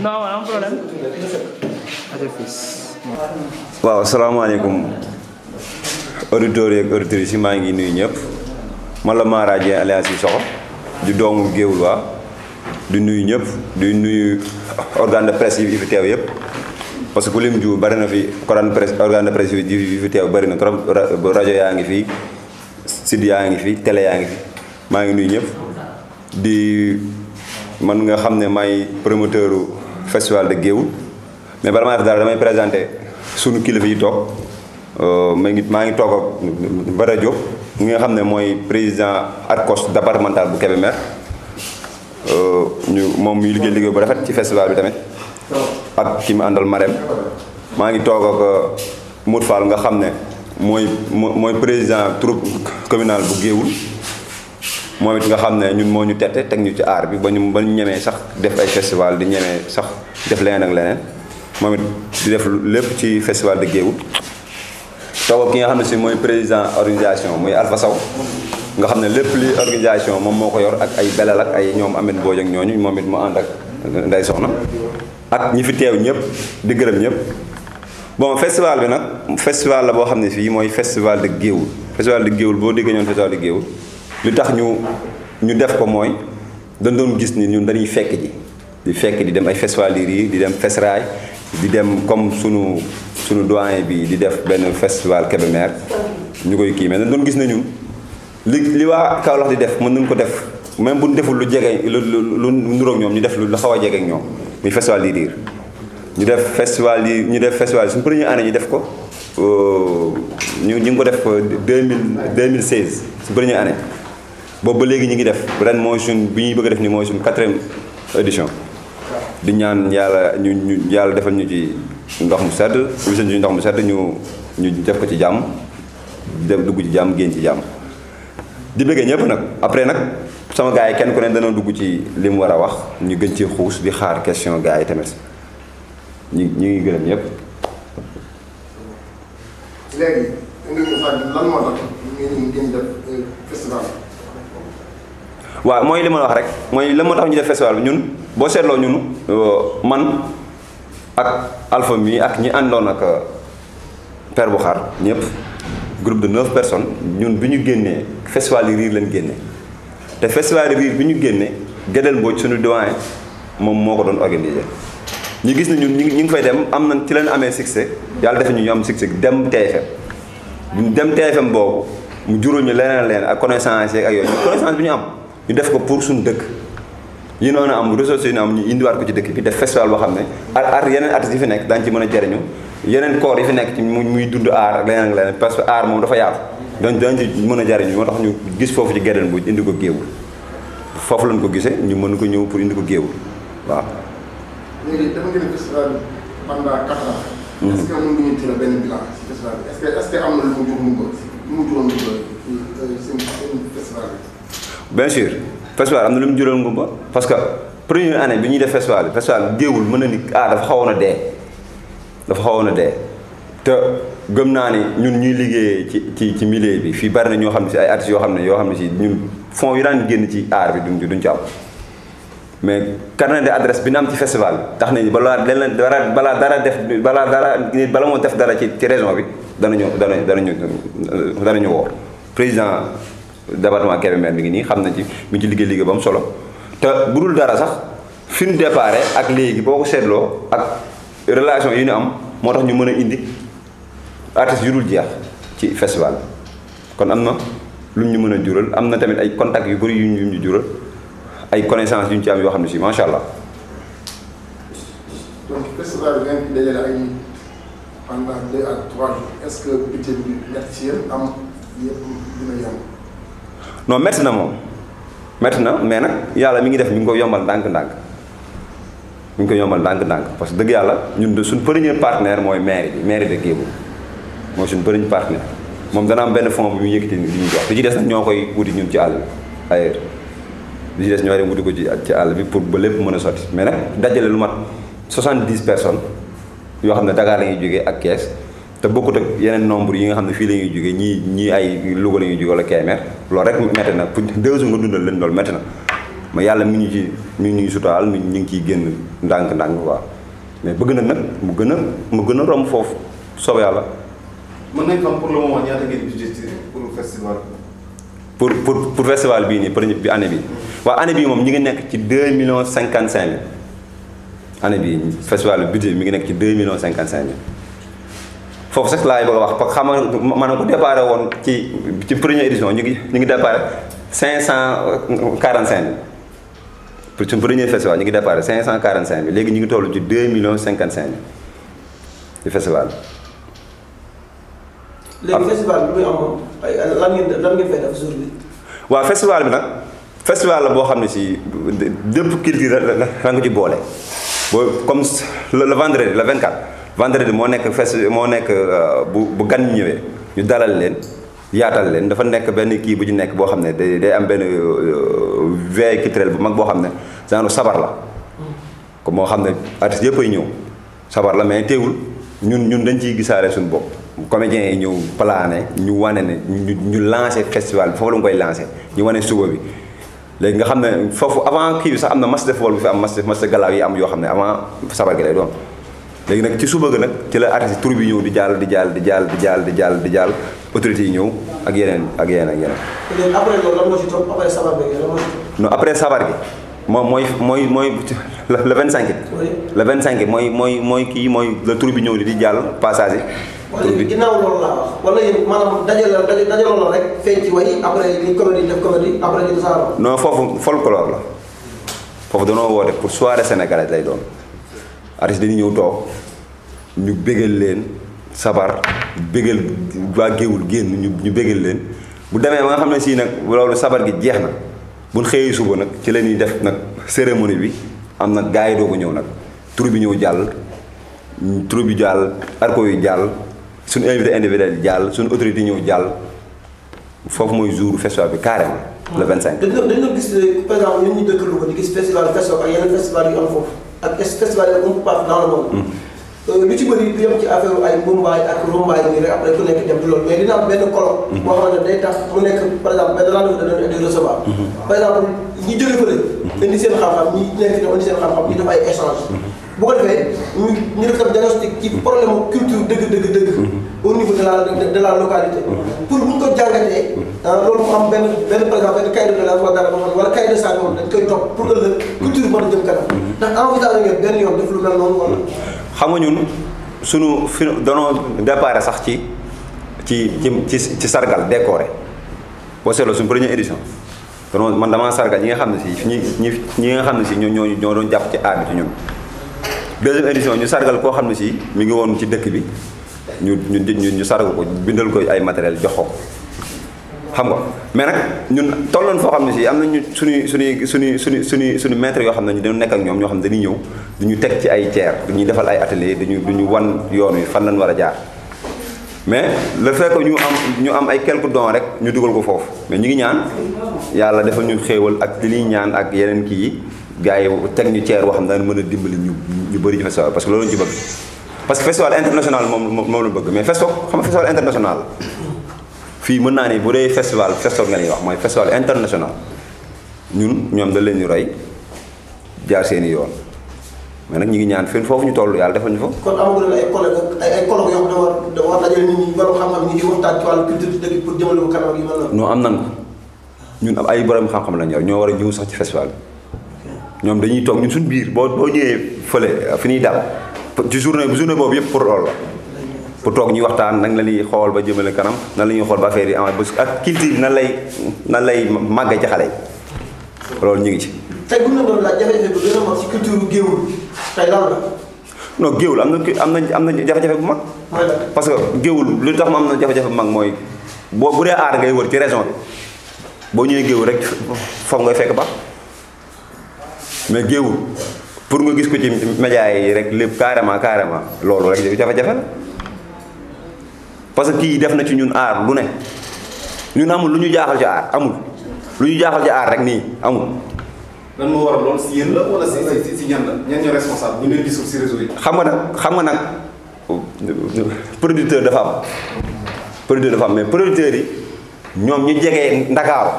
non am problème. waaw asalaamaaleykum auditeurs yeeg auditrices yi maa ngi nuyu ñëpp man la Mara Dieng alias Sissoko di doomu Géoul waa di nuyu ñëpp di nuyu organe de presse yi fi teew yëpp parce que ku lim ju bari na fi organe de presse yi fi teew bari na trop rajo yaa ngi fi site yaa ngi fi télé yaa ngi fi maa ngi nuyu ñëpp di man nga xam ne maay promoteur festival de Géoul mais bala maa def dara damay présenté sunu kilifa yi toog maa ngi toog ak Bara Diop mi nga xam ne mooy président ARCOS départemental bu Kébémer moom muy liggéey bu rafet ci festival bi tamit ak ki mu àndal Marème maa ngi toog ak Mout Fall nga xam ne mooy président troupe communal bu Géoul moom it nga xam ne ñun moo ñu tette teg ñu ci aar bi ba ñu ñemee sax def ay festival di ñemee sax def leneen ak leneen moom it di def lépp ci festival de Géoul toog ki nga xam ne si mooy président organisation muy Alpha Sow nga xam ne lépp li organisation moom moo ko yor ak ay belal ak ay ñoom Ameth Mbodj ak ñooñu moom it mu ànd ak Ndeye Soxna ak ñi fi teew ñëpp di gërëm ñëpp. bon festival bi nag festival la boo xam ne fii mooy festival de Géoul festival de Géoul boo déggee ñoon festival de Géoul li tax ñu def ko mooy dañ doon gis ni ñun dañuy fekk ji di dem ay festival yi di dem Fesraay di dem comme sunu doyen bi di def benn festival Kébémer ñu koy kii mais dañ doon gis ne ñun li waa Kaolack di def mën nañu ko def même bu ñu deful lu jege lu nuroog ñoom ñu def lu xaw a jege ak ñoom muy festival di riir ñu def festival suñu première année ñu def ko ñu ngi ko def 2016 suñu première année boobu ba léegi ñu ngi def ren mooy bi ñuy bëgg a def ni mooy suñu 4e édition di ñaan yàlla ñu yàlla defal ñu ci ndox mu sedd wis ñu ndox mu sedd ñu def ko ci jàmm dugg ci jàmm génn ci jàmm di bëggee ñëpp nag après nag sama gars yi kenn ku ne dana dugg ci li mu war a wax ñu gën ci xuus di xaar question gars yi tamit ñu ngi gërëm ñëpp. léegi lan moo tax ngeen def festival. waaw mooy li ma wax rek mooy lan moo tax ñu def festival bi ñun boo seetloo ñun man ak Alpha mi ak ñi àndoon ak Père bu xaar ñëpp groupe de 9 personnes ñun bi ñu génnee festival yi riir leen génne te festival yi riir bi ñu génne Gédel Mbodj suñu doyen moom moo ko doon organisé ñu gis ne ñun ñu ngi fay dem am nañ ci leen amee succès yàlla defe ñu am succès dem TFM boobu mu juróom ñu leneen ak connaissance yeeg ak yooyu connaissance bi ñu am ñu def ko pour suñu dëkk yi noonu am ressources yi ñu am ñu indiwaat ko ci dëkk bi def festival boo xam ne yeneen artistes yi fi nekk daañu ci mën a jariñu yeneen corps yi fi nekk ci muy dund aar ak leneen ak leneen parce que aar moom dafa yaatu dañ ci mën a jariñu moo tax ñu gis foofu ci Gédel Mbodj indi ko Géoul foofu lañ ko gisee ñu mën ko ñëw pour indi ko Géoul waaw. léegi dafa ngeen festival pendant 4 ans. est-ce que mën ngeen tirer benn bilan ci festival bi est-ce que am na lu mu juróom seen festival bi. bien sûr festival am na lu mu juróom ngumba parce que première année bi ñuy def festival Géoul mën na ni dafa xawoon a dee te gëm naa ni ñun ñuy liggéeyee ci milieu bi fii bari na ñoo xam ne si ay artistes yoo xam ne si ñun fonds yi daan génn ci aar bi duñ ci am mais carnet d'adresse bi ñu am ci festival bi tax nañu balaa moo def dara ci région bi danañu woo président département Kébémer mi ngi nii xam na ci mi ngi ci liggéey ba mu solo te bu dul dara sax fi ñu déparé ak léegi boo ko seetloo ak relation yi ñu am moo tax ñu mën a indi artistes yu dul jeex ci festival bi kon am na lu ñu mën a jural am na tamit ay contacts yu bëri yu ñu jural ay connaissances yu ñu ci am yoo xam ne si macha allah. donc festival bi ngeen dajale ay pendant 2 à 3 jours est-ce que budget bi métti ci yéen am yëpp dina yomb. non métti na moom métti na mais nag yàlla mi ngi def mi ngi ko yombal ndànk-ndànk parce que dëgg yàlla ñun de suñ premier partenaire mooy mairie de Géoul mooy suñ premier partenaire moom dana am benn fonds bu ñu yëkkati di ñu jox li ci des nag ñoo koy wuti ñun ci àll bi ailleurs li ci des ñoo dem wuti ko ci àll bi pour ba lépp mën a sotti mais nag dajale lu mat 70 personnes yoo xam ne Dakar la ñuy jógee ak Kees te bokkut ak yeneen nombre yi nga xam ne fii la ñuy jógee ñii ay Louga la ñuy jógee wala Kébémer loolu rek métti na pour 2 jours nga dundal leen loolu métti na mais yàlla mi ngi ñuy sutaal ñu ngi ciy génn ndànk-ndànk quoi mais bëgg na nag mu gën a romb foofu soobee yàlla. mën nañ xam pour le moment ñaata ngeen budgété pour festival pour festival bii nii premier bi année bi waaw année bii moom ñi ngi nekk ci 2 millions 55 mille année bii festival budget mi ngi nekk ci 2 millions 55 mille foofu sax laay bëgg a wax parce que xam nga maanaam ko déparé woon ci première édition ñu ngi déparé 545 mille pour suñu premier festival ñu ngi déparé 545 mille léegi ñu ngi toll ci 2 millions 55 mille ci festival bi. léegi festival bi muy am moom lan ngeen fay def jour bi. waaw festival bi nag festival la boo xam ne si dépp culture la nga ci boole boo comme le vendredi le 24 vendredi moo nekk bu gan ñu ñëwee ñu dalal leen yaatal leen dafa nekk benn kii bu ci nekk boo xam ne day am benn veille culturelle bu mag boo xam ne genre sabar la comme moo xam ne artistes yëpp ay ñëw sabar la mais teewul ñun dañ ciy gisaale suñu bopp. comédiens yi ñëw plané ñu wane ne ñu lancé festival bi foofu la nga koy lancé ñu wane suba bi léegi nga xam ne foofu avant kii bi sax am na match de football bu fi am match de gala yi am yoo xam ne avant sabar gi lay doon léegi nag ci suba ga nag ci la artiste tur bi ñëw di jàll autorités yi ñëw ak yeneen. léegi après loolu lan moo ci topp après sabar bi lan moo ci topp. non après sabar gi moom mooy le 25. le 25 mooy kii mooy le tur bi ñëw di jàll passage yi. wala ginnaaw loolu laa wax wala yéen maanaam dajaloo la rek feeñ ci way après ni comédie def comédie après ñu tasaaroo. non foofu folklore la foofu danoo woote pour soirée sénégalaise lay doon artiste dañuy ñëw toog ñu bégal leen sabar bégal waa géewul génn ñu bégal leen bu demee ba nga xam ne si nag loolu sabar gi jeex na buñ xëyee suba nag ci la ñuy def nag cérémonie bi am nag gars yi doo ko ñëw nag tur bi ñëw jàll tur bi jàll arco yi jàll suñu invité individuel jàll suñu autorité ñëw jàll foofu mooy jour festival bi carrément le 25. dañoo gis par exemple ñun ñu dëkk Louga di gis festival ak yeneen festival yu am foofu ak festival yi un peu partout dans le monde. lu ci bëri du yem ci affaire ay mbumbaay ak rumbaay nii rek après ku nekk dem ci loolu mais dina am benn colloque. boo xamante ne day tax mu nekk par exemple benn rendez-vous da doon di recevoir. par exemple ñi jóge fële. indi seen xam-xam ñi nekk ñoom indi seen xam-xam ñu def ay échange. bu ko defee ñu def tam diagnostic ci problème culture dëgg au niveau de la localité. pour bu ñu ko jàngatee. loolu mu am benn par exemple benn cahier de doléances wala dara boo xam ne wala cahier de charge moom dañ koy topp pour ëllëg culture mën a jëm kanam. ndax envisagé ngeen benn yoon def lu mel noonu wala. xam nga ñun sunu fi danoo départ sax ci sargal décoré boo seetloo suñu première édition danoo man damaa sargal ñi nga xam ne si ñi nga xam ne si ñoo doon jàpp ci aar bi ci ñun. deuxième édition ñu sargal koo xam ne si mi ngi woon ci dëkk bi ñu sargal ko bindal ko ay matériel jox ko xam nga mais nag ñun tolloon foo xam ne si am nañu suñu maître yoo xam ne dañu nekk ak ñoom ñoo xam ne dañuy ñëw duñu teg ci ay tiers duñuy defal ay atelier duñu wan yoon wi fan lañ war a jaar mais le fait que ñu am ay quelques dons rek ñu dugal ko foofu mais ñu ngi ñaan yàlla defal ñu xéewal ak li ñuy ñaan ak yeneen kii yi gars yi teg ñu tiers boo xam ne daan mën a dimbali ñu bëri ci festival parce que loolu lañu ci bëgg parce que festival international moom la bëgg mais festival international fii mën naa ne bu dee festival nga ñuy wax mooy festival international ñoom da leen ñu roy jaar seeni yoon mais nag ñu ngi ñaan fii foofu ñu toll yàlla defal ñu fa. kon amaguñ ay colloques yoo xam ne war dajale nit ñi borom xam-xam ñi di waxtaan ci wàllu culture ci dëkk pour jëmale ko kanam ak yu mel noonu. non am nan ko ñun ay borom xam-xam lañ yor ñoo war a ñëw sax ci festival bi ñoom dañuy toog ñun suñu biir boo ñëwee fële fi ñuy dal ci journée boobu yëpp pour loolu la. pour toog ñuy waxtaan nag la ñuy xool ba jëmale kanam nan la ñuy xool ba affaire yi am ak culture bi nan lay màggee ci xale yi loolu ñu ngi ci. tey bu ñu la doon laaj jafe-jafe bu gën a mag ci culture géewul tey lan la. non géewul am na jafe-jafe bu mag. parce que géewul lu tax mu am na jafe-jafe bu mag mooy bu dee aar ngay wër ci région bi boo ñëwee géewul rek foofu ngay fekk ba mais géewul pour nga gis ko ci média yi rek lépp carrément loolu rek jafe-jafe la. parce que kii def na ci ñun aar lu ne ñun amul lu ñu jaaxal ci aar amul lu ñu jaaxal ci aar rek nii amul. lan moo waral lool si yéen la wala si ñan la ñan ñoo responsable bu ñu leen gisul si réseau yi. xam nga nag producteur dafa am mais producteurs yi ñoom ñu jege Ndakaaru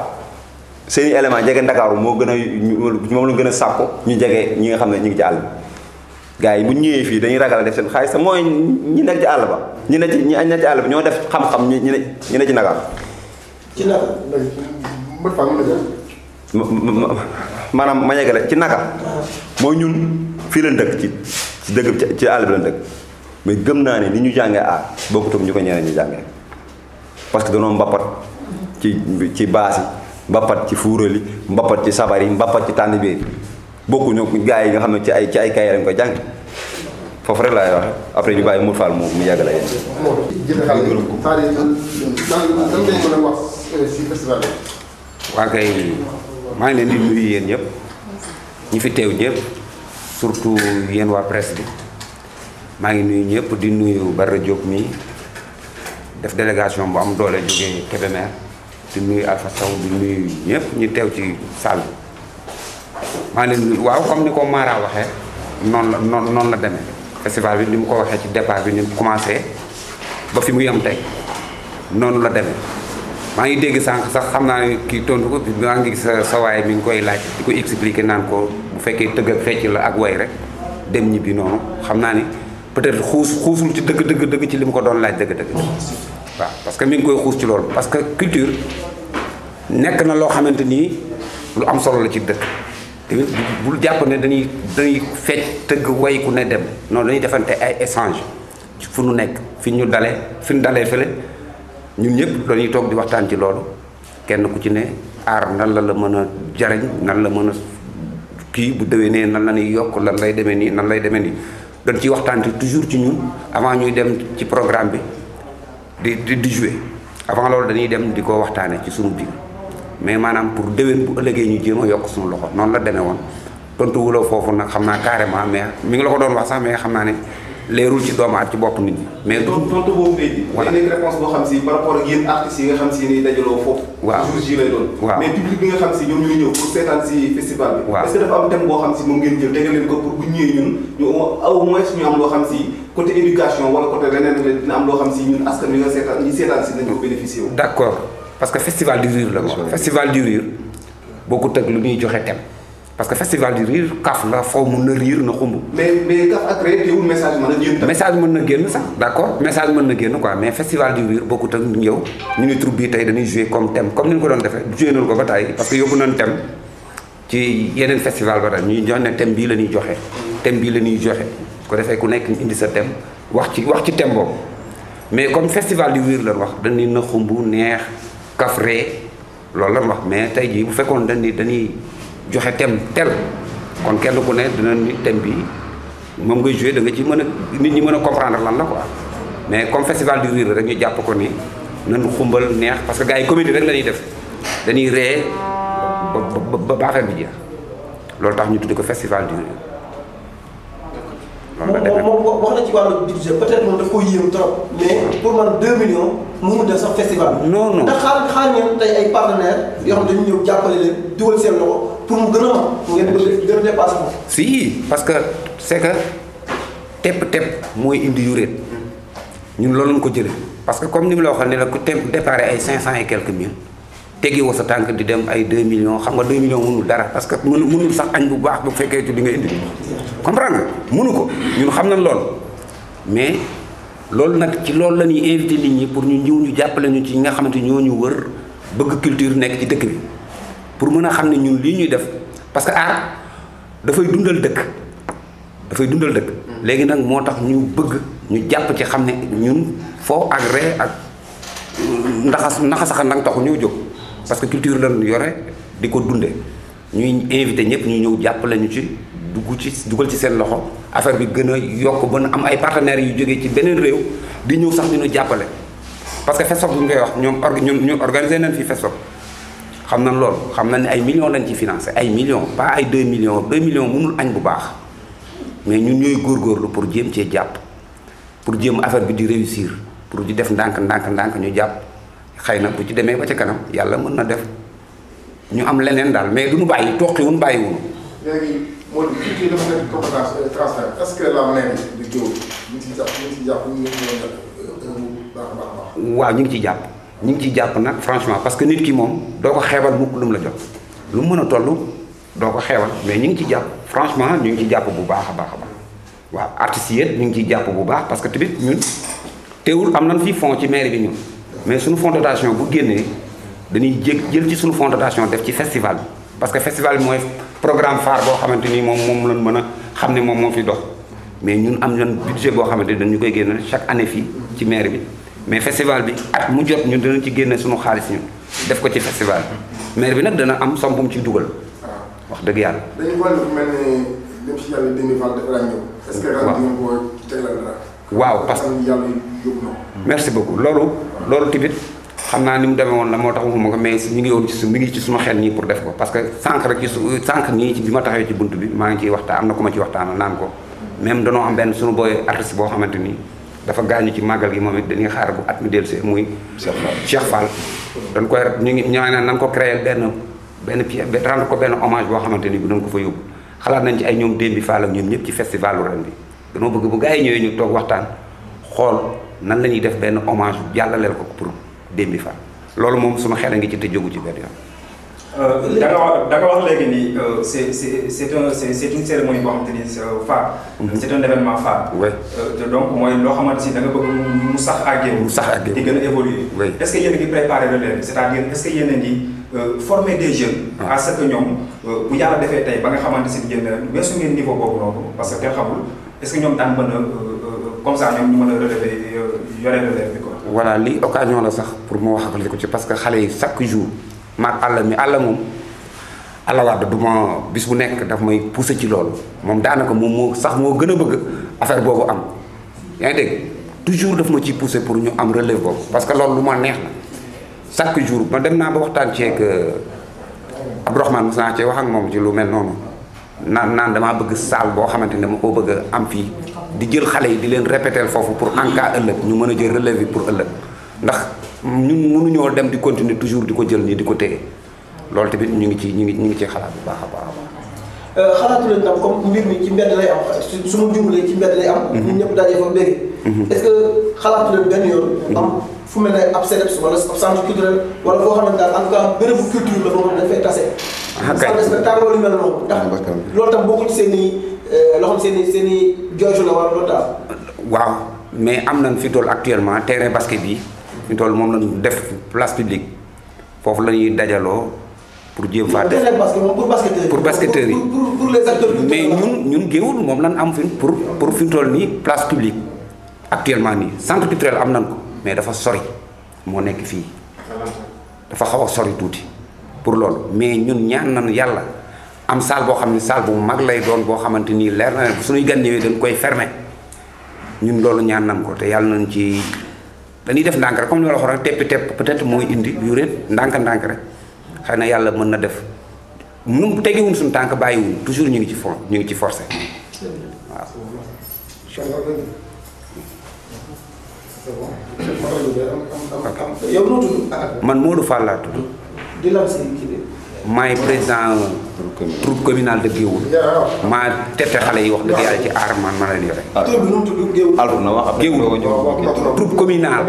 seeni élément jege Ndakaaru moo gën a moom la gën a sàkku ñu jege ñi nga xam ne ñu ngi ci àll bi gars yi bu ñu ñëwee fii dañuy ragal a def seen xaalis mooy ñi nekk ci àll ba ñi nekk ci àll ba ñoo def xam-xam ñi ne ci Ndakaaru. ci naka. maanaam ma yeggale ci naka mooy ñun fii lañ dëkk ci dëgg ci àll bi lañ dëkk mais gëm naa ne ni ñu jàngee aar bokkut ak ñu ko ñeneen ñu jàngee parce que danoo mbappat ci baas yi mbappat ci fuurali mbappat ci sabar yi mbappat ci tànn biir bokkuñu gars yi nga xam ne ci ay kay lañ ko jàng foofu rek laay waxe après ñu bàyyi Mour Fall mu yàgg la yéen. waa kay maa ngi leen di nuyu yéen ñëpp ñi fi teew ñëpp surtout yéen waa presse bi maa ngi nuyu ñëpp di nuyu Bara Diop mi def délégation bu am doole jógee Kébémer di nuyu Alpha Sow di nuyu ñëpp ñu teew ci salle bi maa ngi leen nuyu waaw comme ni ko Mara waxee noonu la demee festival bi ni mu ko waxee ci départ bi ni mu commencé ba fi mu yem tey noonu la demee. maa ngi dégg sànq sax xam naa ne kii tontu ko maa ngi gis sa waay mi ngi koy laaj di ko expliquer naan ko bu fekkee tëgg ak fecc la ak way rek dem ñibbi noonu xam naa ni peut-être xuusul ci dëgg ci li mu ko doon laaj dëgg waaw parce que mi ngi koy xuus ci loolu parce que culture nekk na loo xamante nii lu am solo la ci dëkk te bul jàpp ne dañuy fecc tëgg way ku ne dem non dañuy defante ay échange fu nu nekk fi ñu dalee fële ñun ñëpp dañuy toog di waxtaan ci loolu kenn ku ci ne aar nan la mën a jariñ nan la mën a kii bu déwénee nan la ñuy yokk lan lay demee nii nan lay demee nii dañ ciy waxtaan toujours ci ñun avant ñuy dem ci programme bi di jouer avant loolu dañuy dem di ko waxtaane ci suñu biir mais maanaam pour déwén bu ëllëgee ñu jéem a yokk suñu loxo noonu la demee woon tontu wuloo foofu nag xam naa carrément mais mi ngi la ko doon wax sax mais xam naa ne leerul ci doomaat ci bopp nit ñi. mais tontu boobu ngay ji. voilà day nekk réponse boo xam si par rapport ak yéen artistes yi nga xam si ni dajaloo foofu. waaw jour ji lay doon. waaw mais public bi nga xam si ñoom ñooy ñëw pour seetaan si festival bi. waaw est-ce que dafa am thème boo xam si moom ngeen jël tegal leen ko pour bu ñëwee ñun ñu au moins ñu am loo xam si côté éducation wala côté leneen dina am loo xam si ñun askan wi nga seetaan ñi seetaan si nañu ko bénéficier wu. d'accord parce que festival du rire la ko. festival du rire bokkut ak lu ñuy joxe thème. parce que festival du rire kaf la foo mun na riir na xumb. mais kaf ak ree teewul message mën na génn. message mën na génn sax d'accord message mën na génn quoi mais festival du rire bokkut ak ñëw ñu ni troupe bi tey dañuy jouer comme thème comme ni ñu ko doon defee jouer nañu ko ba tey parce que yóbbu nañu thème ci yeneen festival ba tey ñuy jox ne thème bii la ñuy joxe. thème bii la ñuy joxe ko defee ku nekk indi sa thème wax ci thème boobu mais comme festival du rire lañ wax dañuy na xumb neex kaf ree loolu lañ wax mais tey jii bu fekkoon dañuy joxe thème tel kon kenn ku ne dina ni thème bi moom ngay joué da nga ci mën a nit ñi mën a comprendre lan la quoi mais comme festival du rire rek ñu jàpp ko ni nañu xumbal neex parce que gars yi comédie rek la ñuy def dañuy ree ba affaire bi jeex loolu tax ñu tudde ko festival du rire. loolu la demee moom wax na ci wàllu budget peut-être moom daf ko yéem trop mais pour man 2 millions mënul def sax festival. non ndax xaar ngeen tey ay partenaires yoo xam dañu ñëw jàppale leen dugal seen loxo pour mu gën a mag ngeen gën a dépassé ko. si parce que c'est que tepp mooy indi yuréet ñun loolu lañ ko jëlee parce que comme ni mu la waxee ne la ku déparé ay 500 et quelques mille teggi woo sa tànk di dem ay 2 millions xam nga 2 millions mënul dara parce que mënul sax añ bu baax bu fekkee ci li nga indi comprendre nga mënu ko ñun xam nañ loolu mais loolu nag ci loolu la ñuy invité nit ñi pour ñu ñëw ñu jàppale ñu ci ñi nga xamante ñoo ñu wër bëgg culture nekk ci dëkk bi pour mën a xam ne ñun lii ñuy def parce que art dafay dundal dëkk léegi nag moo tax ñu bëgg ñu jàpp ci xam ne ñun foo ak ree ak naxasaxa ndang taxu ñoo jóg parce que culture lañ yore di ko dunde ñuy invité ñëpp ñu ñëw jàppale ñu ci dugal ci seen loxo affaire bi gën a yokk ba am ay partenaires yu jógee ci beneen réew di ñëw sax dina jàppale parce que FESPAC bu ñu koy wax ñun organisé nañ fi FESPAC xam nañ loolu xam nañ ne ay millions lañ ci financé ay millions pas ay 2 millions mënul añ bu baax mais ñun ñooy góorgóorlu pour jéem cee jàpp pour jéem affaire bi di réussir pour di def ndànk ñu jàpp xëy na bu ci demee ba ca kanam yàlla mën na def ñu am leneen daal mais du ñu bàyyi toqiwun bàyyiwunu. léegi moo di culture dafa nekk compétence transfert est-ce que la mairie de Gueoul ñu ngi ciy jàpp ñu ngi waaw ñu ngi ciy jàpp nag franchement parce que nit ki moom doo ko xeebal mukk lu mu la jox lu mën a toll doo ko xeewal mais ñu ngi ci jàpp franchement ñu ngi ci jàpp bu baax a baax a baax waaw artistes yi ñu ngi ciy jàpp bu baax parce que tamit ñun teewul am nañ fii fond ci mairie bi ñun mais suñu fond de dotation bu génnee dañuy jël ci suñu fond de dotation def ci festival bi parce que festival bi mooy programme phare boo xamante ni moom lañ mën a xam ne moom moo fi dox mais ñun am nañ budget boo xamante ni dañu koy génne chaque année fii ci mairie bi mais festival bi at mu jot ñun dinañ ci génne suñu xaalis ñun def ko ci festival bi maire bi nag dana am som bu mu ciy dugal wax dëgg yàlla. dañuy xool lu mel ni dem si yàlla demi val dafa daan ñëw. est-ce que ren dinañ ko teglal dara. waaw parce que yàlla yóbbu na. merci beaucoup loolu tamit xam naa ni mu demee woon la moo tax waxuma ko mais ñu ngi woon ci mi ngi ci suma xel nii pour def ko parce que sànq rek sànq nii ci bi ma taxawee ci bunt bi maa ngi ciy waxtaan am na ku ma ci waxtaanal naan ko même danoo am benn suñu booy artiste boo xamante ni dafa gaañu ci màggal gi moom it dañuy xaar bu at mi dellusee muy Cheikh Fall dañ koy ñu ngi ñaan nañ ko créer benn pièce rendre ko benn hommage boo xamante ni bi doon ko fa yóbbu xalaat nañ ci ay ñoom Dembi Fall ak ñoom ñëpp ci festivalu ren bi dañoo bëgg bu gars yi ñëwee ñu toog waxtaan xool nan la ñuy def benn hommage jàllaleel ko pour Dembi Fall loolu moom suma xel a ngi ci te jógu ci benn yoon. da nga wax léegi nii c'est une cérémonie boo xamante ni phare. c'est un événement phare. oui donc mooy loo xamante si da nga bëgg mu sax àggee. mu sax àggee di gën a évoluer. oui est-ce que yéen a ngi préparer relève c'est-à-dire est-ce que yéen a ngi former des jeunes. à ce que ñoom bu yàlla defee tey ba nga xamante si yéen weesu ngeen niveau boobu noonu parce que kenn xamul est-ce que ñoom daan mën a comme ça ñoom ñu mën a relever yore relève bi quoi. voilà lii occasion la sax pour mu wax ak li ko ci parce que xale yi chaque jour. maag àll moom àll waat du ma bis bu nekk daf may pousser ci loolu moom daanaka moom moo gën a bëgg affaire boobu am yaa ngi dégg toujours daf ma ciy pousser pour ñu am relève boobu parce que loolu lu ma neex la chaque jour ma dem naa ba waxtaan ceeg Abdourahmane mos naa cee wax ak moom ci lu mel noonu naan damaa bëgg salle boo xamante ne dama koo bëgg a am fii di jël xale yi di leen répéter foofu pour en cas ëllëg ñu mën a jël relève bi pour ëllëg ndax ñun mënuñoo dem di continuer toujours di ko jël nii di ko téye loolu tamit ñu ngi ci xalaat bu baax a baax a baax. xalaatu leen tam comme mbir mi ci mbedd lay am su ma jumlee ci mbedd lay am. ñun ñëpp daje fa bëgg. est-ce que xalaatu leen benn yoon. am fu mel ne ab CEDEPS wala ab centre culturel wala foo xamante daal en tout cas bérébu culture la boo xam ne dafay tase. centre de spectacle wala lu mel noonu. ndax loolu tam bokkul seen i loo xam seen i jooju la wala loolu daal. waaw mais am nañ fi toll actuellement terrain basket bi. ñu toll moom lañu def place publique foofu la ñuy dajaloo pour jéem faa def pour basketteurs yi pour les acteurs mais ñun géewul moom lan am fi pour fi ñu toll nii place publique actuellement nii centre culturel am nañ ko mais dafa sori moo nekk fii dafa xaw a sori tuuti pour loolu mais ñun ñaan nañu yàlla am salle boo xam ne salle bu mag lay doon boo xamante nii leer na ne suñuy gan ñëwee dañ koy fermer ñun loolu ñaan nañ ko te yàlla nañ ci dañuy def ndànk rek comme ni ma la waxoon rek teppi tepp peut-être mooy indi yu rét ndànk-ndànk rek xëy na yàlla mën na def nu tegiwuñ suñu tànk bàyyiwuñ toujours ñu ngi ci fond ñu ngi ci forcé waaw. yow noo tudd. man Modou Fall laa tudd. di la si kii bi. maay président troupe communal de Géoul. maa tette xale yi wax dëgg yàlla ci aar man ma leen yore. tur bi nu mu tudd Géoul. Alpha na wax après Géoul troupe communal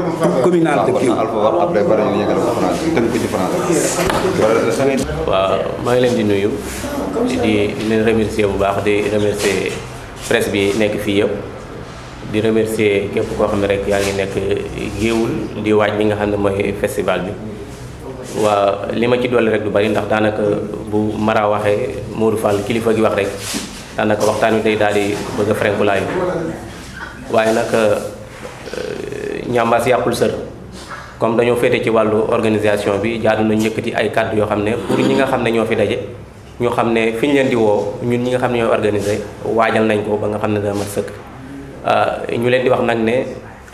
de Géoul. Alpha wax après bari ñu yëgal ko France tënk ko ci France. waaw maa ngi leen di nuyu di leen remercier bu baax di remercier presse bi nekk fii yëpp di remercier képp koo xam ne rek yaa ngi nekk Géoul di waaj li nga xam ne mooy festival bi. waaw li ma ci dolli rek du bari ndax daanaka bu Mara waxee Modou Fall kilifa gi wax rek daanaka waxtaan wi day daal di bëgg a frenkulaayu waaye nag ñambaas yàqul sër comme dañoo féete ci wàllu organisation bi jaadu nañu yëkkati ay kàddu yoo xam ne pour ñi nga xam ne ñoo fi daje ñoo xam ne fi ñu leen di woo ñun ñi nga xam ne ñooy organiser waajal nañ ko ba nga xam ne dana mat sëkk ñu leen di wax nag ne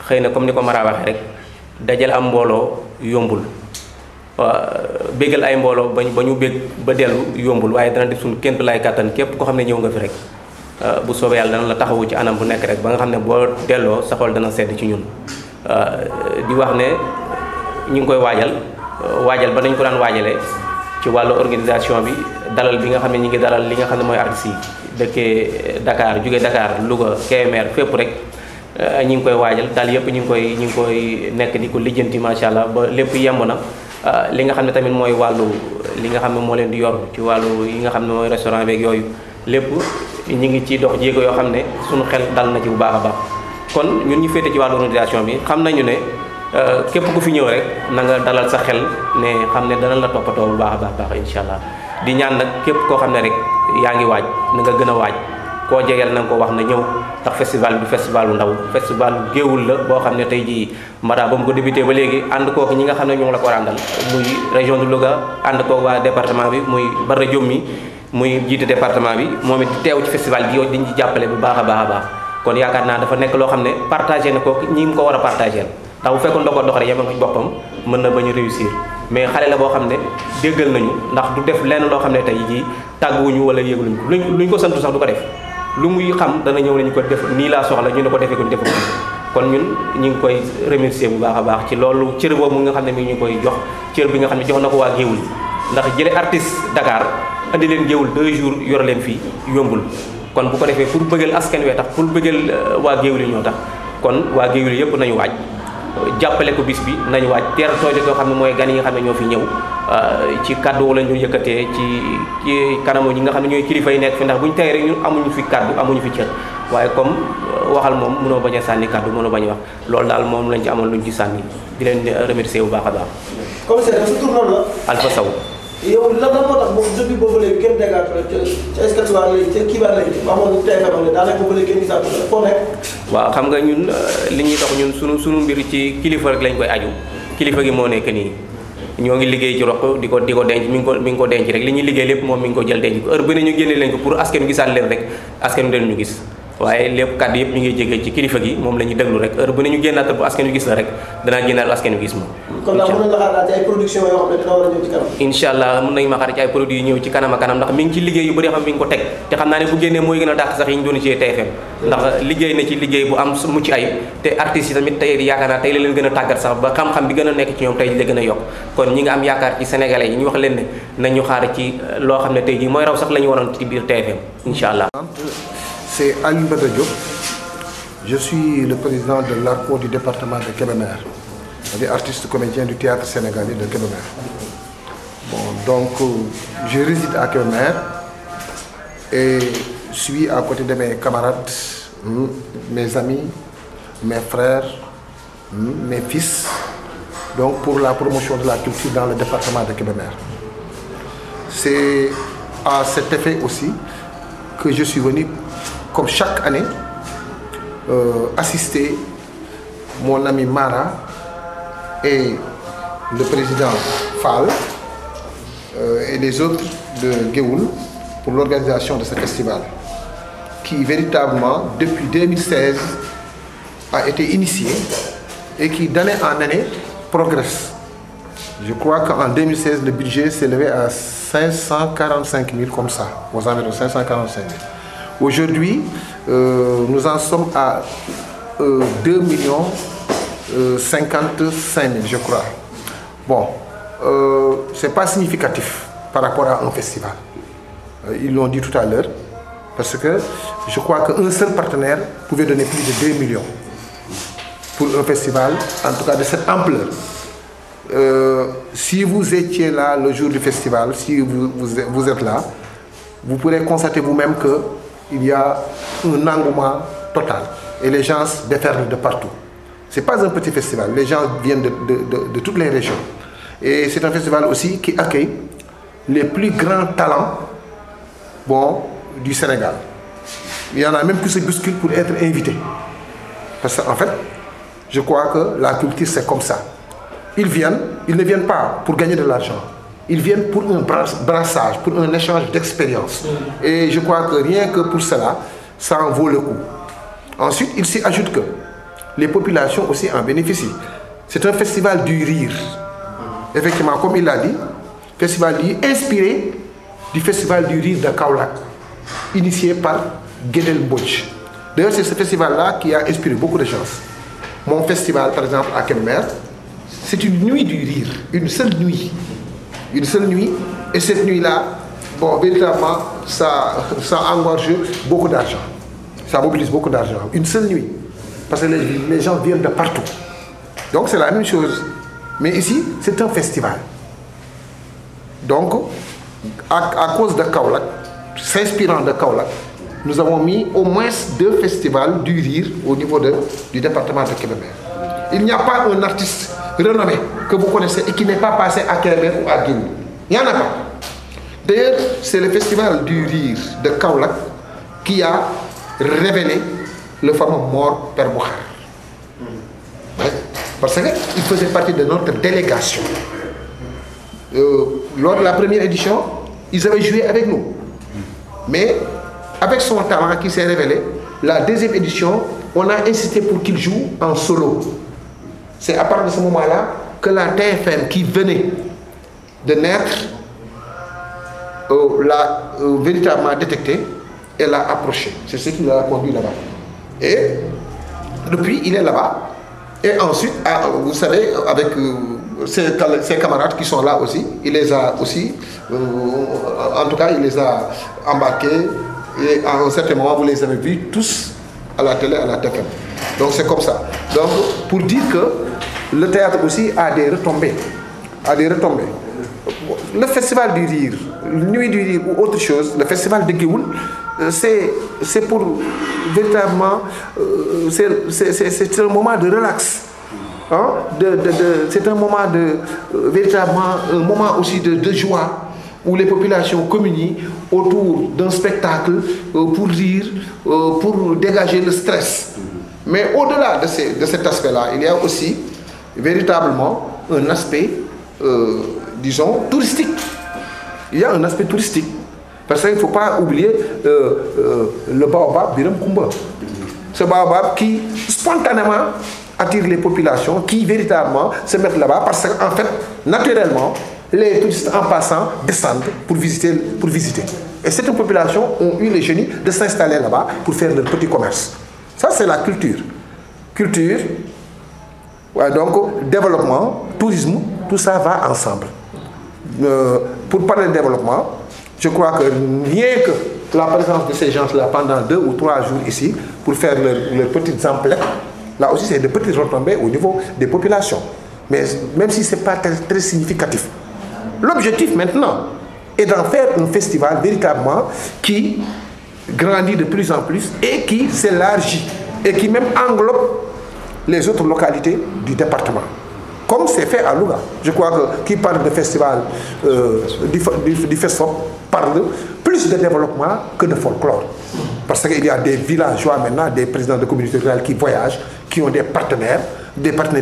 xëy na comme ni ko Mara waxee rek dajal am mbooloo yombul. béggal ay mbooloo ba ñu bég ba dellu yombul waaye dana def suñu kéntu lay kàttan képp koo xam ne ñëw nga fi rek bu soobee yàlla dana la taxawu ci anam bu nekk rek ba nga xam ne boo delloo sa xol dana sedd ci ñun di wax ne ñu ngi koy waajal ba nañ ko daan waajalee ci wàllu organisation bi dalal bi nga xam ne ñi ngi dalal li nga xam ne mooy artistes yi dëkkee Dakar jóge Dakar Louga Kébémer fépp rek ñi ngi koy waajal daal yëpp ñi ngi koy nekk di ko lijjanti macha allah ba lépp yemb na li nga xam ne tamit mooy wàllu li nga xam ne moo leen di yor ci wàllu yi nga xam ne mooy restaurant beeg yooyu lépp ñu ngi ci dox jéego yoo xam ne suñu xel dal na ci bu baax a baax kon ñun ñu féete ci wàllu organisation bi xam nañu ne képp ku fi ñëw rek na nga dalal sa xel ne xam ne dana la toppatoo bu baax a baax incha allah di ñaan nag képp koo xam ne rek yaa ngi waaj na nga gën a waaj koo jegeel na nga ko wax na ñëw ndax festival bi festival bu ndaw festival bu géewul la boo xam ne tey jii Mara ba mu ko débuté ba léegi ànd kook ñi nga xam ne ñoo la ko àndal muy région de Louga ànd kook waa département bi muy Bara Diop mi muy jiite département bi moom it teew ci festival bi yow diñ ci jàppale bu baax a baax kon yaakaar naa dafa nekk loo xam ne partagé na ko ñi mu ko war a partagé ndax bu fekkoon da ko dox rek yem ak boppam mën na bañ a réussir mais xale la boo xam ne déggal nañu ndax du def lenn loo xam ne tey jii tàgguwuñu wala yéeguluñ ko luñ ko santu sax du ko def lu muy xam dana ñëw nañu ko def nii laa soxla ñu ne ko defee ko defu kon ñun ñu ngi koy remercier bu baax a baax ci loolu cër boobu nga xam ne mi ngi ñu koy jox cër bi nga xam ne jox na ko waa Géewul ndax jële artiste Dakar andi leen Géewul 2 jours yor leen fii yombul kon bu ko defee pour bëggal askan wee tax pour bëggal waa Géewul yi ñoo tax kon waa Géewul yëpp nañu waaj jàppale ko bis bi nañu waaj teer tooje koo xam ne mooy gan yi nga xam ne ñoo fi ñëw ci kàddu lañ doon yëkkatee ci kanamu ñi nga xam ne ñooy kilifa yi nekk fi ndax bu ñu tey rek ñun amuñu fi kàddu amuñu fi cër waaye comme waxal moom mënoo bañ a sànni kàddu mënoo bañ a wax loolu daal moom lañ ci amoon luñ ci sànni di leen remercier bu baax a baax. commissaire sa tur noonu la. Alpha Sow. yow lan moo tax boobu depuis boobu léegi kenn déggaat ca Escatouar léegi ca Kibar léegi waxoon TFM ak daanaka boobu léegi kenn gisaat foo nekk. waaw xam nga ñun li ñuy dox ñun sunu mbir ci kilifa rek lañ koy aju kilifa gi moo nekk nii ñoo ngi liggéey ci roq di ko denc mi ngi ko denc rek li ñuy liggéey lépp moom mi ngi ko jël denc ko heure bu ne ñu génne leen ko pour askan wi gisaat leen rek askan wi leen ñu gis waaye lépp kàddu yëpp ñu ngi jege ci kilifa gi moom la ñuy déglu rek heure bu ne ñu génnaat bu askan wi gis la rek danaa génnaat askan wi gis ma. kon daal mën nañu la xaar ci ay production yoo xam ne dina war a ñëw ci kanam. incha allah mën nañu ma xaar ci ay produits yu ñëw ci kanam a kanam ndax mi ngi ci liggéey yu bëri xam mi ngi ko teg te xam naa ne bu génnee mooy gën a dàq sax yi ñu doon ci TFM ndax liggéey na ci liggéey bu am mucc ayib te artistes yi tamit tey yaakaar naa tey la leen gën a tàggat sax ba xam-xam bi gën a nekk ci ñoom tey la gën a yokk kon ñi nga am yaakaar ci sénégalais yi ñu wax leen ne nañu xaar ci loo xam ne tey jii mooy raw sax la ñu waroon ci biir TFM incha allah. C'est Ali Bara Diop. Je suis le président de l'ARCO du département de Kébémer, artiste comédien du théâtre sénégalais de Kébémer. Bon, donc, je réside à Kébémer et suis à côté de mes camarades, mes amis, mes frères, mes fils, donc pour la promotion de la culture dans le département de Kébémer. C'est à cet effet aussi que je suis venu, comme chaque année, assister mon ami Mara et le président Fall et les autres de Géoul pour l'organisation de ce festival qui véritablement depuis 2016 a été initié et qui d'année en année progresse. Je crois qu'en 2016 le budget s'élevait à 545 000 comme ça, aux environs 545 000. Aujourd'hui, nous en sommes à 2 55 000, je crois. Bon, c'est pas significatif par rapport à un festival. Ils l'ont dit tout à l'heure, parce que je crois qu'un seul partenaire pouvait donner plus de 2 millions pour un festival, en tout cas de cette ampleur. Si vous étiez là le jour du festival, si vous êtes là, vous pourrez constater vous-même que il y a un engouement total et les gens déferlent de partout. Ce n'est pas un petit festival, les gens viennent de toutes les régions. Et c'est un festival aussi qui accueille les plus grands talents du Sénégal. Il y en a même qui se bousculent pour être invités. Parce qu'en fait, je crois que la culture c'est comme ça. Ils ne viennent pas pour gagner de l'argent. Ils viennent pour un brassage, pour un échange d'expérience. Et je crois que rien que pour cela, ça en vaut le coup. Ensuite, il s'y ajoute que les populations aussi en bénéficient. C'est un festival du rire. Effectivement, comme il l'a dit, festival du rire inspiré du festival du rire de Kaolack, initié par Guédel Mbodj. D'ailleurs, c'est ce festival-là qui a inspiré beaucoup de gens. Mon festival, par exemple, à Kébémer, c'est une nuit du rire, une seule nuit. Une seule nuit, et cette nuit-là, véritablement, ça engorge beaucoup d'argent. Ça mobilise beaucoup d'argent. Une seule nuit. Parce que les gens viennent de partout. Donc c'est la même chose. Mais ici, c'est un festival. Donc, à cause de Kaolack, s'inspirant de Kaolack, nous avons mis au moins 2 festivals du rire au niveau du département de Kébémer. Il n'y a pas un artiste renommé que vous connaissez et qui n'est pas passé à Kébémer ou à Guéoul. Il n'y en a pas. D'ailleurs, c'est le festival du rire de Kaolack qui a révélé le fameux mort Père Boukhar. Ouais, parce qu'il faisait partie de notre délégation. Lors de la première édition, ils avaient joué avec nous. Mais avec son talent qui s'est révélé, la deuxième édition, on a insisté pour qu'il joue en solo. C'est à partir de ce moment-là que la TFM qui venait de naître l'a véritablement détecté et l'a approché. C'est ce qui l'a conduit là-bas. Et depuis, il est là-bas. Et ensuite, vous savez, avec ses camarades qui sont là aussi, il les a aussi, en tout cas, il les a embarqués. Et à un certain moment, vous les avez vus tous à la télé, à la TFM. Donc c'est comme ça. Donc, pour dire que le théâtre aussi a des retombées. Le festival du rire, Nuit du rire ou autre chose, le festival de Guéoul, c'est pour véritablement, c'est un moment de relax. Hein? C'est un moment véritablement un moment aussi de joie où les populations communient autour d'un spectacle pour rire, pour dégager le stress. Mais au-delà de cet aspect-là, il y a aussi véritablement un aspect, disons, touristique. Il y a un aspect touristique. Parce qu'il ne faut pas oublier le baobab Biram Koumba. Ce baobab qui spontanément attire les populations, qui véritablement se mettent là-bas parce qu'en fait, naturellement, les touristes en passant descendent pour visiter. Et certaines populations ont eu le génie de s'installer là-bas pour faire leur petit commerce. Ça, c'est la culture. Culture, ouais, donc développement, tourisme, tout ça va ensemble. Pour parler de développement, je crois que rien que la présence de ces gens-là pendant 2 ou 3 jours ici, pour faire leurs petites emplettes, là aussi c'est de petites retombées au niveau des populations. Mais même si ce n'est pas très significatif. L'objectif maintenant est d'en faire un festival véritablement qui grandit de plus en plus et qui s'élargit et qui même englobe les autres localités du département. Comme c'est fait à Louga. Je crois que qui parle de festival du FESFOP parle plus de développement que de folklore. Parce qu'il y a des villageois maintenant, des présidents de communautés rurales qui voyagent, qui ont des partenaires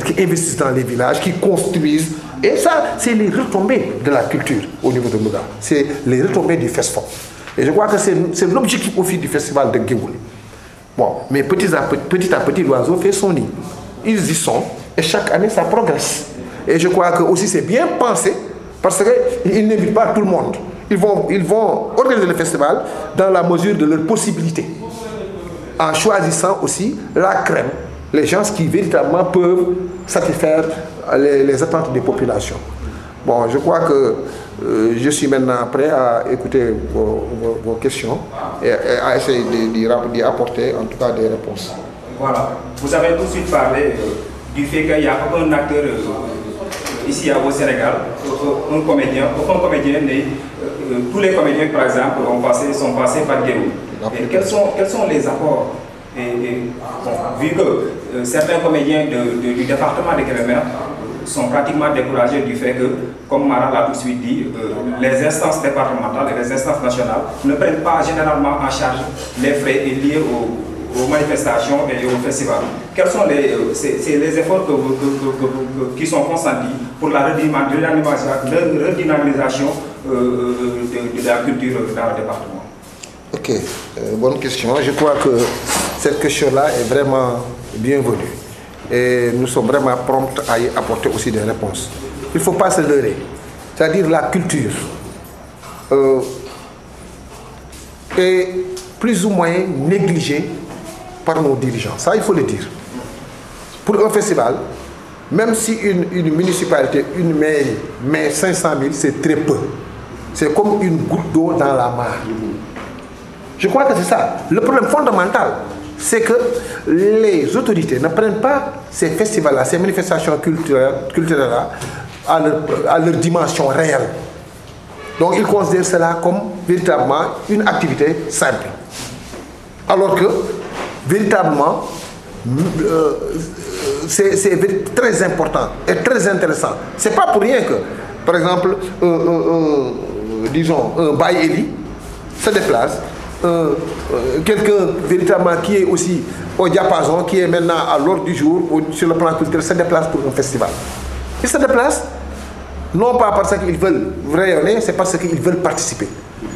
qui investissent dans les villages, qui construisent. Et ça, c'est les retombées de la culture au niveau de Louga. C'est les retombées du FESFOP. Et je crois que c'est l'objectif aussi du festival de Guéoul. Bon, mais petit à petit, l'oiseau fait son nid. Ils y sont, et chaque année, ça progresse. Et je crois que aussi c'est bien pensé, parce qu'ils n'invitent pas tout le monde. Ils vont organiser le festival dans la mesure de leurs possibilités, en choisissant aussi la crème, les gens qui véritablement peuvent satisfaire les attentes des populations. Bon, je crois que je suis maintenant prêt à écouter vos questions et à essayer d'y apporter en tout cas des réponses. Voilà, vous avez tout de suite parlé du fait qu'il y a un acteur ici au Sénégal, un comédien, tous les comédiens par exemple sont passés par Guéoul. Quels sont les apports vu que certains comédiens du département de Kébémer sont pratiquement découragés du fait que, comme Mara l'a tout de suite dit, les instances départementales et les instances nationales ne prennent pas généralement en charge les frais liés aux manifestations et aux festivals. Quels sont les efforts qui sont consentis pour la redynamisation de la culture dans le département? Ok, bonne question. Je crois que cette question-là est vraiment bienvenue. Et nous sommes vraiment prompts à y apporter aussi des réponses. Il ne faut pas se leurrer. C'est-à-dire la culture est plus ou moins négligée par nos dirigeants. Ça, il faut le dire. Pour un festival, même si une municipalité, une mairie met 500 000, c'est très peu. C'est comme une goutte d'eau dans la mare. Je crois que c'est ça. Le problème fondamental, c'est que les autorités ne prennent pas ces festivals-là, ces manifestations culturelles-là à leur dimension réelle. Donc ils considèrent cela comme véritablement une activité simple. Alors que, véritablement, c'est très important et très intéressant. Ce n'est pas pour rien que, par exemple, disons, un Baye-Eli se déplace, quelqu'un véritablement qui est aussi au diapason, qui est maintenant à l'ordre du jour, sur le plan culturel, se déplace pour un festival. Ils se déplacent, non pas parce qu'ils veulent rayonner, c'est parce qu'ils veulent participer.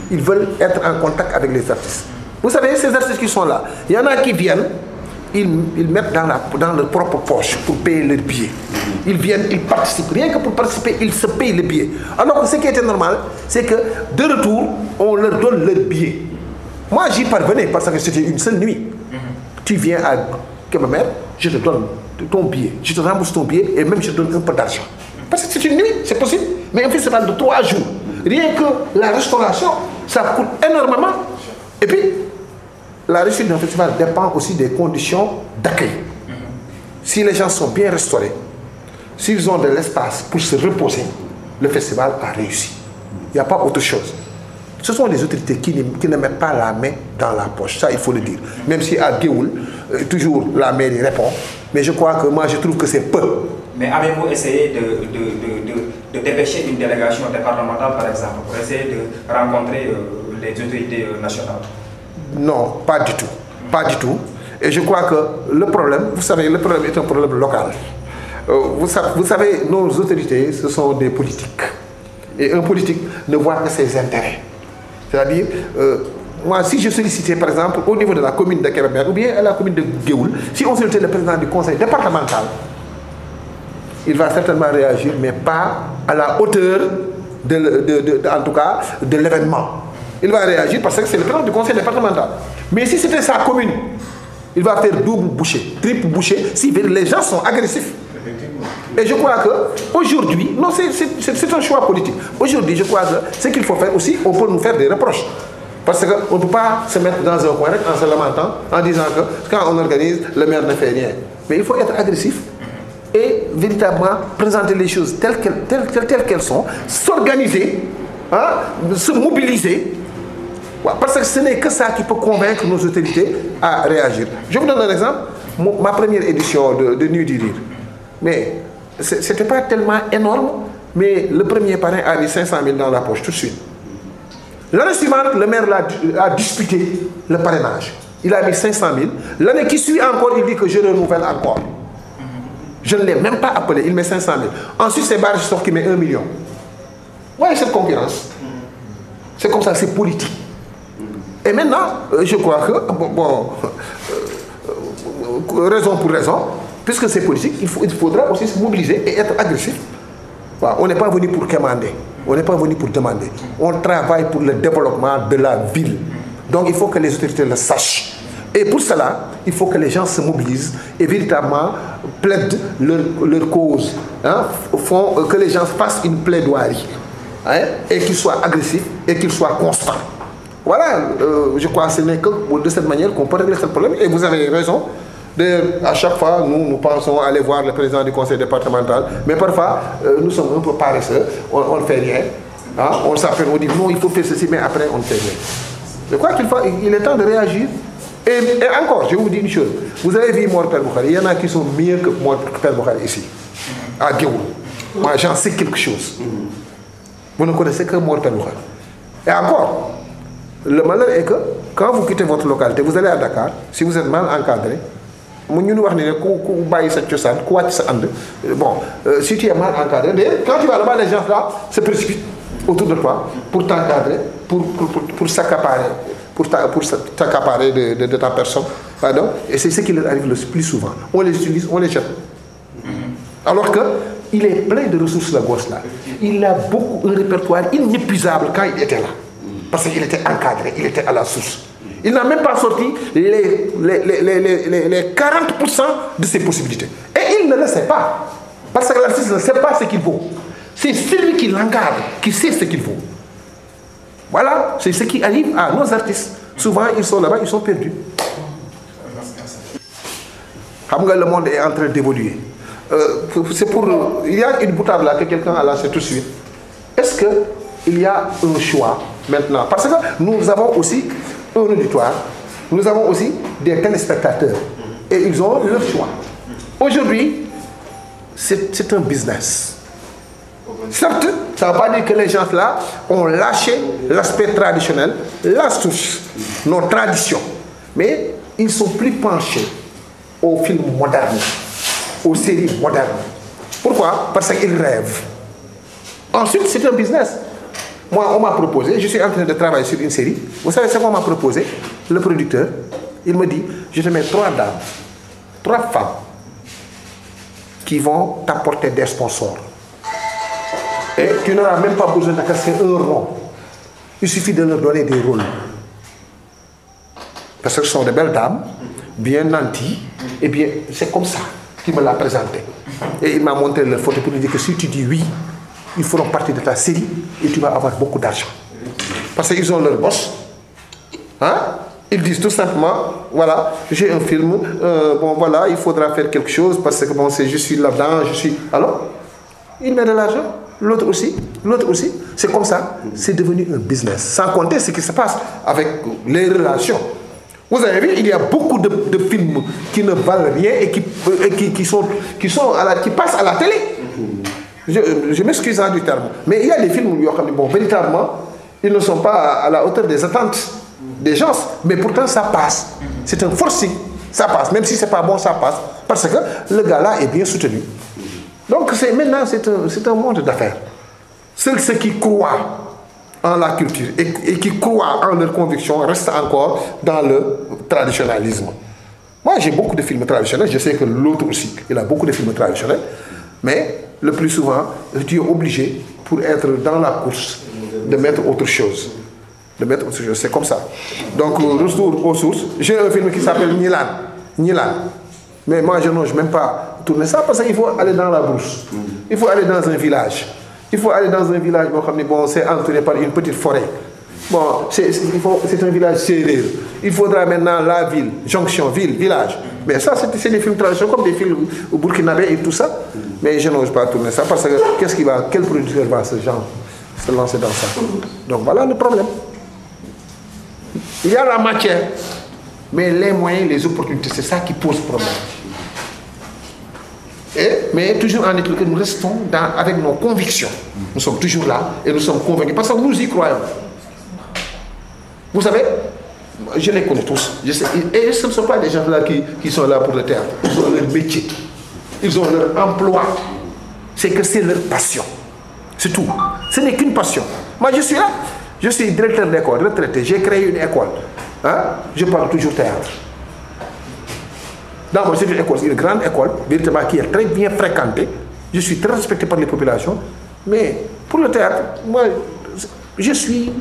Ils veulent être en contact avec les artistes. Vous savez, ces artistes qui sont là, il y en a qui viennent, ils mettent dans leur propre poche pour payer leur billet. Ils viennent, ils participent. Rien que pour participer, ils se payent le billet. Alors que ce qui était normal, c'est que de retour, on leur donne leur billet. Moi, j'y parvenais parce que c'était une seule nuit. Tu viens à Kébémer, je te donne ton billet. Je te rembourse ton billet et même je te donne un peu d'argent. Parce que c'est une nuit, c'est possible. Mais un festival de 3 jours, rien que la restauration, ça coûte énormément. Et puis, la réussite d'un festival dépend aussi des conditions d'accueil. Si les gens sont bien restaurés, s'ils ont de l'espace pour se reposer, le festival a réussi. Il n'y a pas autre chose. Ce sont des autorités qui ne mettent pas la main dans la poche, ça il faut le dire. Même si à Géoul, toujours la mairie répond, mais je crois que moi je trouve que c'est peu. Mais avez-vous essayé de dépêcher une délégation départementale par exemple, pour essayer de rencontrer les autorités nationales? Non, pas du tout. Pas du tout. Et je crois que le problème, vous savez, le problème est un problème local. Vous savez, nos autorités, ce sont des politiques. Et un politique ne voit que ses intérêts. C'est-à-dire, moi, si je sollicitais, par exemple, au niveau de la commune de Kébémer, ou bien à la commune de Géoul, si on sollicitait le président du conseil départemental, il va certainement réagir, mais pas à la hauteur, en tout cas, de l'événement. Il va réagir parce que c'est le président du conseil départemental. Mais si c'était sa commune, il va faire double bouchée, triple bouchée, si les gens sont agressifs. Et je crois qu'aujourd'hui, non, c'est un choix politique. Aujourd'hui, je crois que ce qu'il faut faire aussi, on peut nous faire des reproches. Parce qu'on ne peut pas se mettre dans un coin en se lamentant, en disant que quand on organise, le maire ne fait rien. Mais il faut être agressif et véritablement présenter les choses telles qu'elles sont, s'organiser, hein, se mobiliser. Parce que ce n'est que ça qui peut convaincre nos autorités à réagir. Je vous donne un exemple. Ma première édition de Nuit du Rire. Mais ce n'était pas tellement énorme, mais le premier parrain a mis 500 000 dans la poche tout de suite. L'année suivante, le maire a disputé le parrainage. Il a mis 500 000. L'année qui suit encore, il dit que je renouvelle encore. Je ne l'ai même pas appelé, il met 500 000. Ensuite, c'est Barjessor qui met 1 million. Vous voyez cette concurrence? C'est comme ça, c'est politique. Et maintenant, je crois que, raison pour raison, puisque c'est politique, il faudra aussi se mobiliser et être agressif. Voilà, on n'est pas venu pour commander, on n'est pas venu pour demander. On travaille pour le développement de la ville. Donc il faut que les autorités le sachent. Et pour cela, il faut que les gens se mobilisent et véritablement plaident leur cause. Hein, font que les gens fassent une plaidoirie. Hein, et qu'ils soient agressifs et qu'ils soient constants. Voilà, je crois que ce n'est que de cette manière qu'on peut régler ce problème. Et vous avez raison. À chaque fois, nous pensons aller voir le président du conseil départemental. Mais parfois, nous sommes un peu paresseux. On ne fait rien. Hein? On s'appelle, on dit non, il faut faire ceci, mais après, on ne fait rien. Je crois qu'il est temps de réagir. Et encore, je vous dis une chose. Vous avez vu Mor Père Boukhari. Il y en a qui sont mieux que Mor Père Boukhari ici, à Géoul. Moi, j'en sais quelque chose. Vous ne connaissez que Mor Père Boukhari. Et encore, le malheur est que quand vous quittez votre localité, vous allez à Dakar, si vous êtes mal encadré, si tu es mal encadré, quand tu vas là-bas, les gens là se précipitent autour de toi pour t'encadrer, pour s'accaparer, de ta personne. Pardon. Et c'est ce qui leur arrive le plus souvent. On les utilise, on les jette. Alors qu'il est plein de ressources, la gosse là. Il a un répertoire inépuisable quand il était là. Parce qu'il était encadré, il était à la source. Il n'a même pas sorti les 40% de ses possibilités. Et il ne le sait pas. Parce que l'artiste ne sait pas ce qu'il vaut. C'est celui qui l'encadre, qui sait ce qu'il vaut. Voilà, c'est ce qui arrive à nos artistes. Souvent, ils sont là-bas, ils sont perdus. Le monde est en train d'évoluer. Il y a une boutade là que quelqu'un a lancée tout de suite. Est-ce que il y a un choix maintenant. Parce que nous avons aussi un auditoire, nous avons aussi des téléspectateurs. Et ils ont leur choix. Aujourd'hui, c'est un business. Certes, ça ne veut pas dire que les gens là ont lâché l'aspect traditionnel, la source, nos traditions. Mais ils sont plus penchés aux films modernes, aux séries modernes. Pourquoi? Parce qu'ils rêvent. Ensuite, c'est un business. Moi, on m'a proposé, je suis en train de travailler sur une série. Vous savez ce qu'on m'a proposé? Le producteur, il me dit, je te mets 3 dames, 3 femmes qui vont t'apporter des sponsors. Et tu n'auras même pas besoin de casser un rond. Il suffit de leur donner des rôles. Parce que ce sont des belles dames, bien nanties, et bien c'est comme ça qu'il me l'a présenté. Et il m'a montré leur photo pour lui dire que si tu dis oui, ils feront partie de ta série et tu vas avoir beaucoup d'argent. Parce qu'ils ont leur boss. Hein? Ils disent tout simplement, voilà, j'ai un film, bon voilà, il faudra faire quelque chose parce que bon, je suis là-dedans, je suis... Alors, il met de l'argent. L'autre aussi, c'est comme ça, c'est devenu un business. Sans compter ce qui se passe avec les relations. Vous avez vu, il y a beaucoup de films qui ne valent rien et qui passent à la télé. Je m'excuse du terme. Mais il y a des films, bon, véritablement, ils ne sont pas à la hauteur des attentes des gens. Mais pourtant, ça passe. C'est un forcing. Ça passe. Même si ce n'est pas bon, ça passe. Parce que le gars-là est bien soutenu. Donc maintenant, c'est un monde d'affaires. Seuls ceux qui croient en la culture et qui croient en leurs convictions restent encore dans le traditionnalisme. Moi, j'ai beaucoup de films traditionnels. Je sais que l'autre aussi, il a beaucoup de films traditionnels. Mais le plus souvent, tu es obligé, pour être dans la course, de mettre autre chose. C'est comme ça. Donc, retour aux sources. J'ai un film qui s'appelle Nilan. Mais moi, je n'ose même pas tourner ça parce qu'il faut aller dans la brousse. Il faut aller dans un village. Bon, c'est entouré par une petite forêt. Bon, c'est un village sérieux. Il faudra maintenant la ville, jonction, ville, village. Mais ça, c'est des films traditionnels comme des films burkinabés et tout ça. Mais je n'ose pas tourner ça parce que quel producteur va se lancer dans ça? Donc voilà le problème. Il y a la matière, mais les moyens, les opportunités, c'est ça qui pose problème. Mais toujours en étant que nous restons avec nos convictions. Nous sommes toujours là et nous sommes convaincus parce que nous y croyons. Vous savez, je les connais tous. Et ce ne sont pas des gens là qui sont là pour le théâtre. Ils ont leur métier. Ils ont leur emploi. C'est que c'est leur passion. C'est tout. Ce n'est qu'une passion. Moi, je suis là. Je suis directeur d'école, retraité. J'ai créé une école. Hein? Je parle toujours théâtre. Dans c'est une école, une grande école, véritablement qui est très bien fréquentée. Je suis très respecté par les populations. Mais pour le théâtre, moi, je suis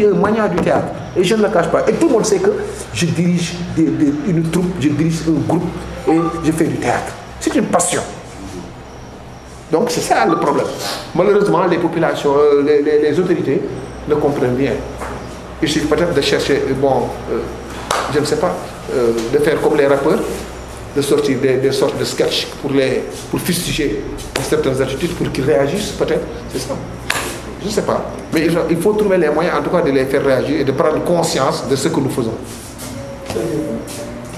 un maniaque du théâtre. Et je ne le cache pas. Et tout le monde sait que je dirige une troupe, je dirige un groupe et je fais du théâtre. C'est une passion. Donc c'est ça le problème. Malheureusement, les populations, les autorités ne comprennent rien. Il suffit peut-être de chercher, je ne sais pas, de faire comme les rappeurs, de sortir des sortes de sketchs pour fustiger certaines attitudes, pour qu'ils réagissent peut-être, c'est ça. Je ne sais pas. Mais il faut trouver les moyens en tout cas de les faire réagir et de prendre conscience de ce que nous faisons.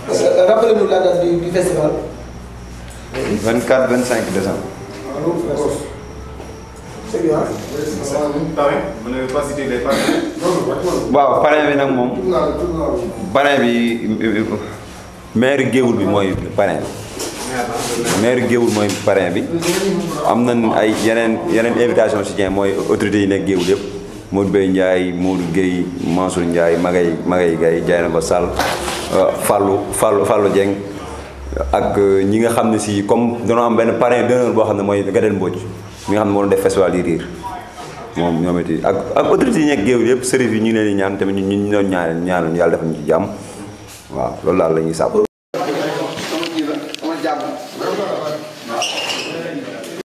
Rappelez-nous la date du festival. 24-25 décembre. C'est bien. Vous n'avez pas cité les parrains. waaw parrain bi nag moom parrain bi maire Géoul bi mooy parrain bi maire Géoul mooy parrain bi am nañ ay yeneen invitation soutien mooy autorités yi nekk Géoul yëpp Modou Bey Ndiaye Modou Gueye Mansour Ndiaye Magay Gaye Dieynaba Sall Fallou Dieng ak ñi nga xam ne si comme danoo am benn parrain d'honneur boo xam ne mooy Gadel Mbodj mi nga xam ne moo doon def festival yi riir moom ñoom it ak autorités yi nekk Géoul yëpp sërif yi ñu ngi leen di ñaan tamit ñu doon ñaan yàlla defal ñu ci jàmm waaw loolu daal la ñuy sàpp